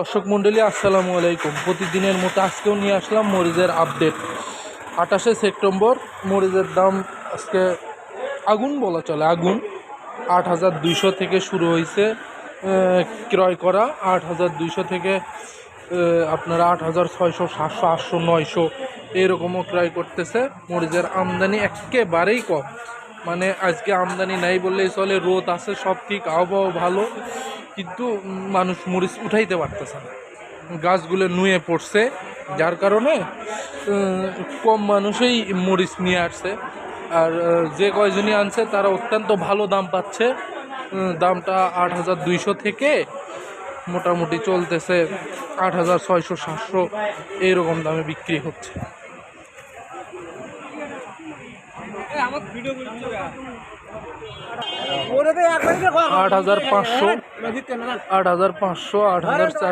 দর্শক মণ্ডলী আসসালামু আলাইকুম। প্রতিদিনের মতো আজকেও নিয়ে আসলাম মরিচের আপডেট। 28শে সেপ্টেম্বর মরিচের দাম আজকে আগুন বলা চলে, আগুন 8,200 থেকে শুরু হয়েছে ক্রয় করা। 8,200 থেকে আপনারা 8,600, 700, 800, 900 এরকমও ক্রয় করতেছে। মরিচের আমদানি একেবারেই কম, মানে আজকে আমদানি নাই বললেই চলে। রোদ আছে, সব ঠিক, আবহাওয়া ভালো, কিন্তু মানুষ মরিচ উঠাইতে পারতেছে না। গাছগুলো নুয়ে পড়ছে, যার কারণে কম মানুষই মরিচ নিয়ে আসছে। আর যে কয়জনই আনছে তারা অত্যন্ত ভালো দাম পাচ্ছে। দামটা 8,200 থেকে মোটামুটি চলতেছে 8,600, 700 এইরকম দামে বিক্রি হচ্ছে। 8,500, 8,500, 8,400।